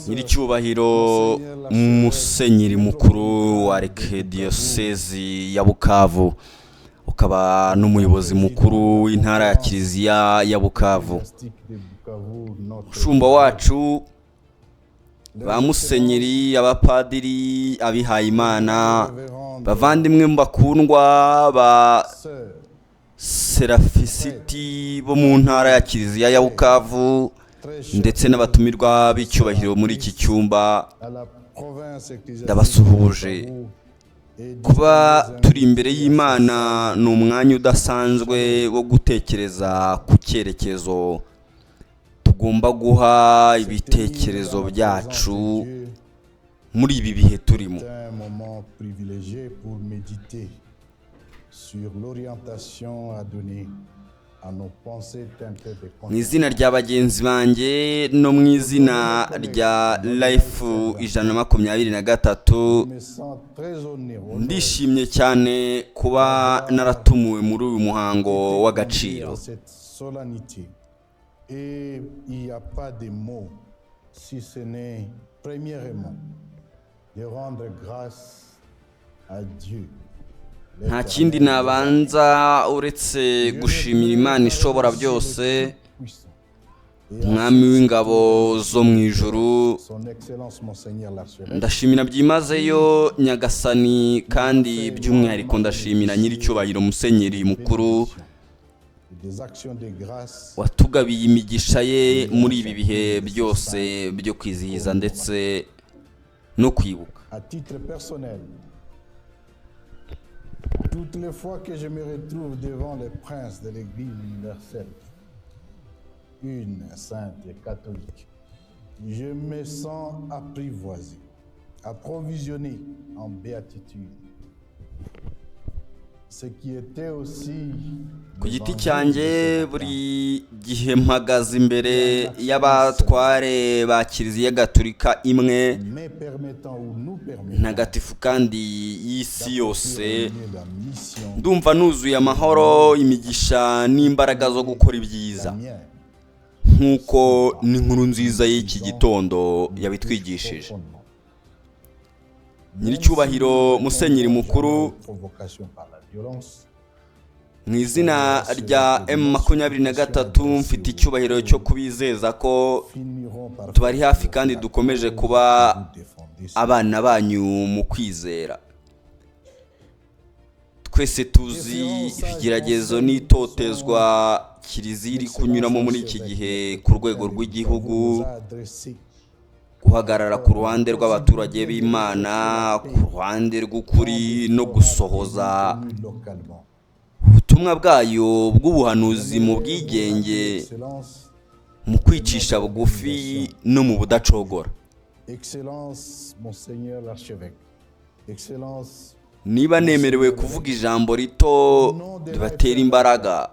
nyiricyubahiro musenyeri mukuru wa arikidiyosezi ya Bukavu, ukaba n'umuyobozi mukuru w'intara ya Kiliziya ya Bukavu, umushumba wacu, ba musenyeri, abapadiri, abihayimana, bavandimwe bakundwa ba serafisiti bo mu ntara ya Kiliziya ya Bukavu, ndetse n'abatumirwa b'icyubahiro muri iki cyumba, ndabasuhuje. Kuba turi imbere y'Imana ni umwanya udasanzwe wo gutekereza ku cyerekezo tugomba guha ibitekerezo byacu muri ibi bihe turimo. Mu izina rya bagenzi banjye no mu izina rya Life 123, ndishimye cyane kuba naratumiwe muri uyu muhango w'agaciro. Nta kindi nabanza uretse gushimira Imana ishobora byose, Mwami w'ingabo zo mu ijuru. Ndashimira byimazeyo Nyagasani, kandi by'umwihariko ndashimira nyiricyubahiro musenyeri mukuru watugabiye imigisha ye muri ibi bihe byose byo kwizihiza ndetse no kwibuka. Toutes les fois que je me retrouve devant les princes de l'Église universelle, une sainte et catholique, je me sens apprivoisé, approvisionné en béatitude. Ce qui était aussi ku giti cyanjye buri gihe mpagaze imbere y'abatware ba Kiliziya Gatolika imwe ntagatifu kandi y'isi yose, ndumva nuzuye amahoro, imigisha n'imbaraga zo gukora ibyiza, nk'uko n'inkuru nziza y'iki gitondo yabitwigishije. Nyiricyubahiro musenyeri mukuru, mu izina rya M23 mfite icyubahiro cyo kubizeza ko tubari hafi kandi dukomeje kuba abana banyu mu kwizera. Twese tuzi ibigeragezo n'itotezwa Kiliziya iri kunyuramo muri iki gihe ku rwego rw'igihugu, guhagarara ku ruhande rw'abaturage b'Imana, ku ruhande rw'ukuri no gusohoza ubutumwa bwayo bw'ubuhanuzi mu bwigenge, mu kwicisha bugufi no mu budacogora. Niba nemerewe kuvuga ijambo rito ribatera imbaraga,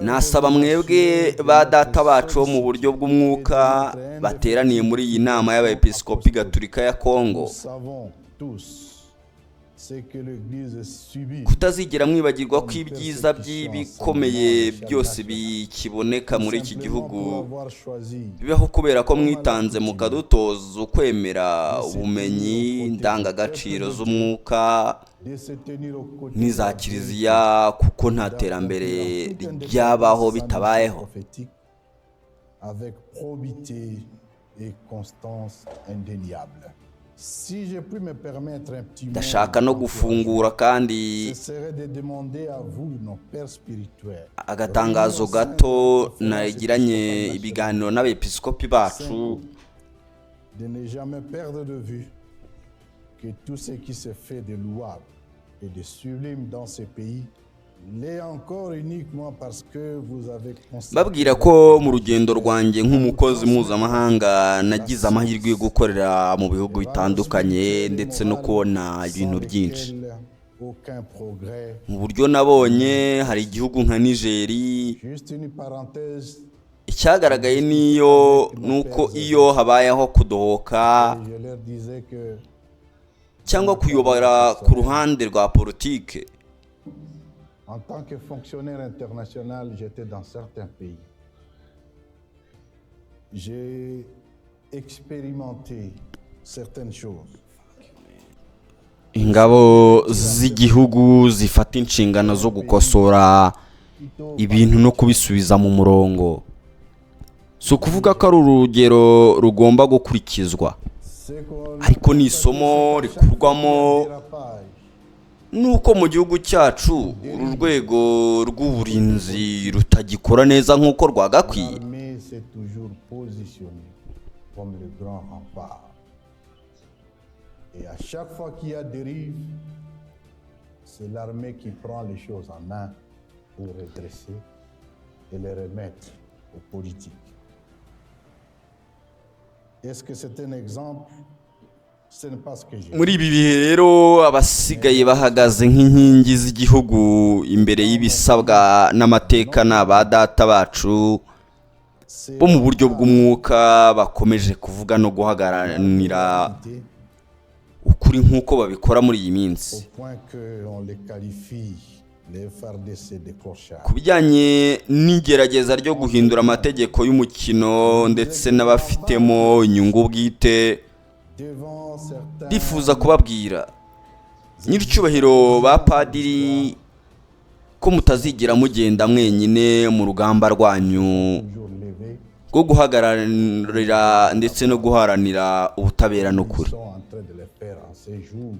nasaba mwebwe ba data bacu mu buryo bw'umwuka bateraniye muri iyi nama y'abepiskopi Gatolika ya Kongo, kutazigera mwibagirwa ko ibyiza by'ibikomeye byose bikiboneka muri iki gihugu bibaho kubera ko mwitanze mukadutoza ukwemera, ubumenyi, indangagaciro z'umwuka n'iza Kiliziya, kuko nta terambere ryabaho bitabayeho. Ndashaka no gufungura kandi agatangazo gato nagiranye ibiganiro n'abepiskopi bacu, de ne jamais perdre de vue que tout ce qui se fait de louable et de sublime dans ce pays l'est encore uniquement parce que vous avez constaté. Babwira ko mu rugendo rwanjye nk'umukozi mpuzamahanga nagize amahirwe yo gukorera mu bihugu bitandukanye ndetse no kubona ibintu byinshi. Mu buryo nabonye hari igihugu nka Nigeri, icyagaragaye nuko iyo habayeho kudohoka cyangwa kuyobora ku ruhande rwa politike, en tant que fonctionnaire international, j'étais dans certains pays. j'ai expérimenté certaines choses. ingabo z'igihugu zifata inshingano zo gukosora ibintu no kubisubiza mu murongo. Si ukuvuga ko ari urugero rugomba gukurikizwa, ariko ni isomo rikurwamo nuko mu gihugu cyacu uru rwego rw'uburinzi rutagikora neza nk'uko rwagakwiye. L'armée s'est toujours positionnée comme le grand rempart. Et à chaque fois qu'il y a dérive, c'est l'armée qui prend les choses en main pour redresser et les remettre aux politiques. Est-ce que c'est un exemple? Ce n'est pas ce que j'ai. Muri ibi bihe rero abasigaye bahagaze nk'inkingi z'igihugu imbere y'ibisabwa n'amateka n'aba data bacu bo mu buryo bw'umwuka bakomeje kuvuga no guhagararira ukuri nk'uko babikora muri iyi minsi. Au point qu'on les qualifie, les FARDC de clochards. Ku bijyanye n'igerageza ryo guhindura amategeko y'umukino ndetse n'abafitemo inyungu bwite, Devant certains ndifuza kubabwira nyiricyubahiro ba padiri ko mutazigira mugenda mwenyine mu rugamba rwanyu toujours levés, rwo guhagararira ndetse no guharanira ubutabera ils n'ukuri. sont en train de le faire en ces jours.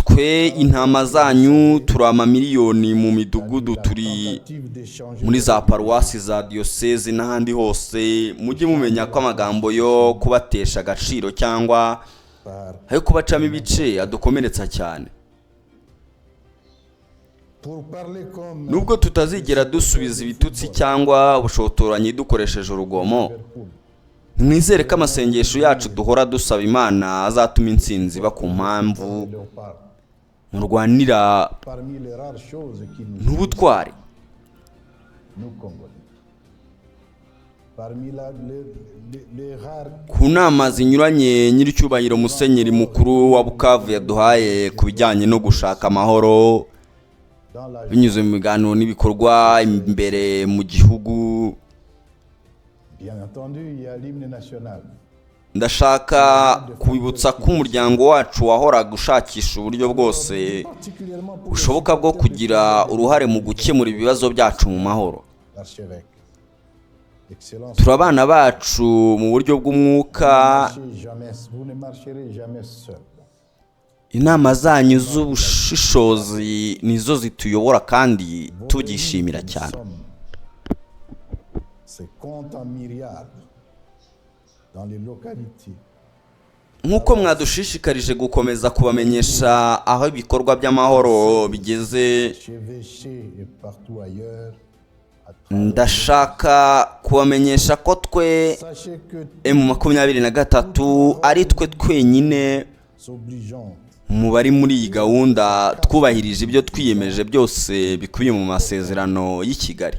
Twe intama zanyu turi amamiliyoni mu midugudu, La turi tentative d'échanger muri les za paruwasi za diyoseze n'ahandi hose. Mujye mumenya ko amagambo yo kubatesha agaciro cyangwa par ayo kubacamo ibice adukomeretsa cyane. pour parler comme Nubwo tutazigera dusubiza ibitutsi cyangwa ubushotoranyi dukoresheje urugomo, Liverpool. mwizere ko amasengesho yacu duhora dusaba Imana azatuma intsinzi iba ku mpamvu Léopard. murwanira Parmi les rares choses qui n'ubutwari. nous Congolais. Parmi les rares Ku nama zinyuranye nyiricyubahiro musenyeri mukuru wa Bukavu yaduhaye ku bijyanye no gushaka amahoro dans la binyuze mu biganiro n'ibikorwa imbere mu gihugu, bien entendu, il y a l'hymne national. ndashaka kubibutsa ko umuryango wacu wahoraga ushakisha uburyo bwose Particulièrement pour bushoboka bwo kugira uruhare mu gukemura ibibazo byacu mu mahoro. l'archevêque. Excellence. Turi abana bacu mu buryo bw'umwuka. Vous ne marcherez jamais seul. Inama zanyu z'ubushishozi nizo zituyobora kandi tubyishimira cyane. C'est compte en myriades dans les localités, Nk'uko mwadushishikarije gukomeza kubamenyesha aho ibikorwa by'amahoro bigeze, chevêchés et partout ailleurs. ndashaka kubamenyesha ko twe Sachez que M23 ari twe twenyine obligeants mu bari muri iyi gahunda twubahirije ibyo twiyemeje byose bikubiye mu masezerano y'i Kigali.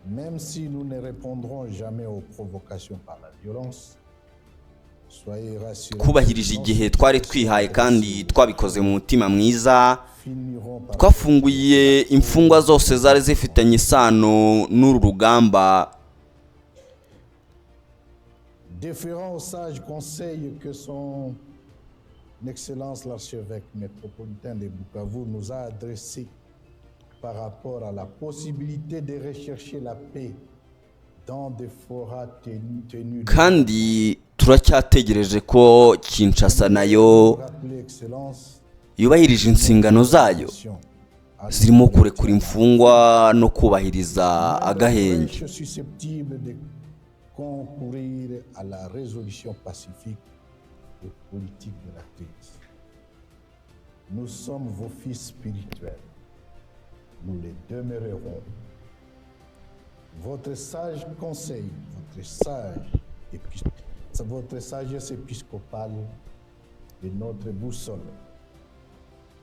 même si nous ne répondrons jamais aux provocations par la violence, soyez rassurés. Twubahirije igihe twari twihaye kandi twabikoze mu mutima mwiza. Finirons par Twafunguye imfungwa zose zari zifitanye isano n'uru rugamba. déférant aux sages conseils que son Excellence l'archevêque métropolitain de Bukavu nous a adressés par rapport à la possibilité de rechercher la paix dans des forats tenus. Kandi turacyategereje ko Kinshasa nayo Rappeler Excellence yubahirije insingano zayo zirimo kurekura imfungwa no kubahiriza agahenge. susceptible de concourir à la résolution pacifique et politique de la crise. Nous sommes vos fils spirituels. Nous les demeurerons. Votre sage conseil, votre sagesse épiscopale est notre boussole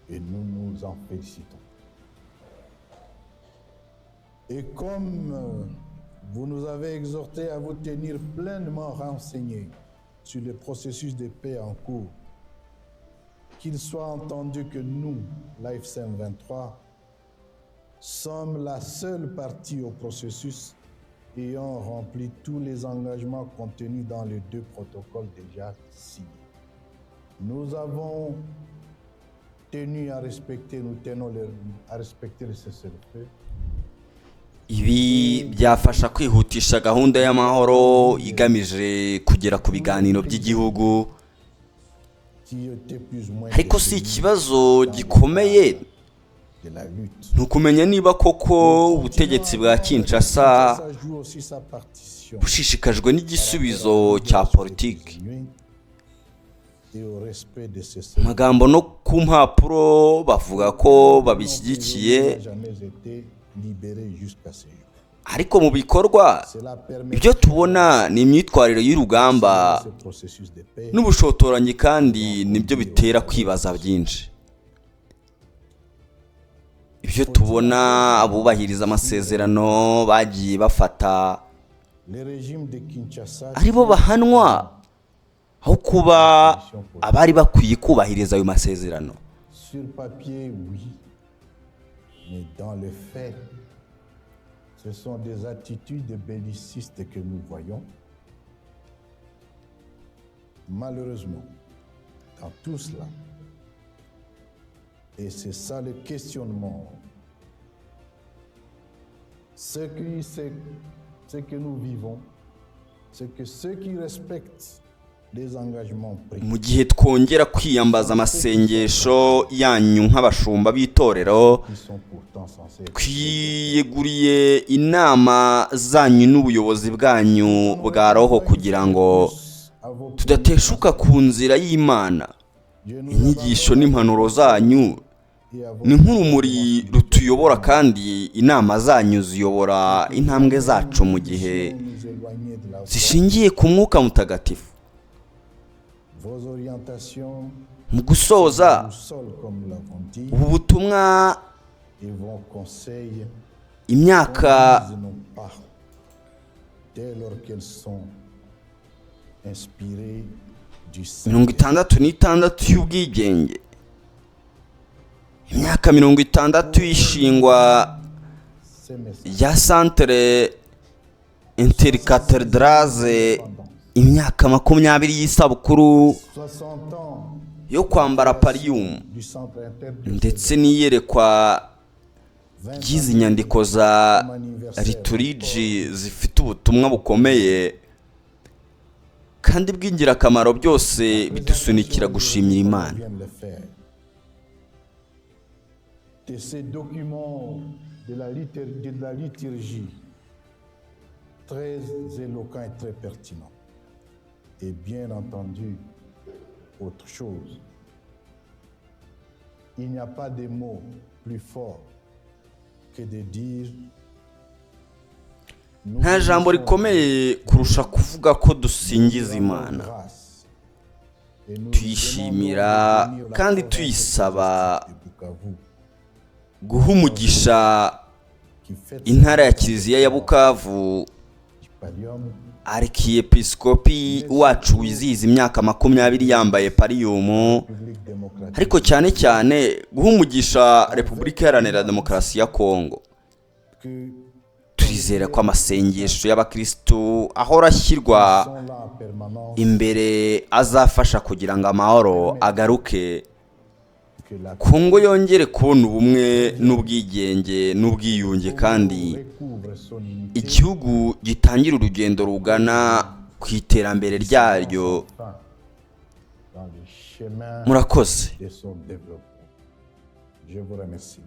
et nous nous en félicitons. Et comme vous nous avez exhortés à vous tenir pleinement renseignés sur le processus de paix en cours, qu'il soit entendu que nous, l'AFC M23, sommes la seule partie au processus ayant rempli tous les engagements contenus dans les 2 protocoles déjà signés. Nous avons tenu à respecter, nous tenons à respecter le cessez-le-feu. ibi byafasha kwihutisha gahunda y'amahoro igamije kugera ku biganiro by'igihugu, ariko si ikibazo gikomeye ni ukumenya niba koko ubutegetsi bwa Kinshasa bushishikajwe n'igisubizo cya politiki. Amagambo no ku mpapuro bavuga ko babishyigikiye, ariko mu bikorwa ibyo tubona ni imyitwarire y'urugamba n'ubushotoranyi, kandi nibyo bitera kwibaza byinshi. Ibyo tubona abubahiriza amasezerano bagiye bafata aribo bahanwa aho kuba abari bakwiye kubahiriza ayo masezerano. Sur papier, oui, mais dans les faits, ce sont des attitudes bellicistes que nous voyons. Malheureusement, dans tout cela, et c'est ça le questionnement, ce que nous vivons, c'est que ceux qui respectent les engagements pris, mu gihe twongera kwiyambaza amasengesho yanyu nk'abashumba b'itorero, qui sont pourtant censés twiyeguriye inama zanyu n'ubuyobozi bwanyu bwa roho kugira ngo tudateshuka ku nzira y'Imana. Inyigisho n'impanuro zanyu ni nk'urumuri rutuyobora, kandi inama zanyu ziyobora intambwe zacu mu gihe zishingiye ku mwuka mutagatifu. vos orientations Mu gusoza nous sol, comme nous l'avons dit, ubu butumwa et vos conseils imyaka conduisent nos pas dès lors qu'elles sont inspirées du Saint-Esprit. 66 y'ubwigenge, imyaka 60 y'ishingwa Ces messages rya Centre Intercathedrale, imyaka 20 y'isabukuru 60 ans yo kwambara parium, du centre ndetse n'iyerekwa ry'izi nyandiko za liturgy zifite ubutumwa bukomeye kandi bw'ingirakamaro, byose bidusunikira gushimira Imana. viennent le faire. De ces documents de la liturgie, très éloquents et très pertinents. Et bien entendu, autre chose. Il n'y a pas de mots plus forts que de dire nous Nta jambo bénissons rikomeye kurusha kuvuga ko dusingiza Imana, grâce. Et nous tuyishimira demandons de bénir la kandi province tuyisaba de Bukavu, guha umugisha qui fête intara ya Kiliziya ya Bukavu, du Pallium, Arkiyepiskopi wacu wizihiza imyaka 20 yambaye pariyumu, République démocratique ariko cyane cyane guha umugisha Repubulika Iharanira Demokarasi ya Kongo. que Turizera ko amasengesho y'abakristo ahora ashyirwa sont là en permanence, imbere azafasha kugira ngo amahoro agaruke, que la Kongo yongere kubona ubumwe n'ubwigenge n'ubwiyunge, kandi recouvre son unité igihugu gitangira urugendo rugana ku iterambere ryaryo. enfin dans le chemin Murakoze. de son développement. Je vous remercie.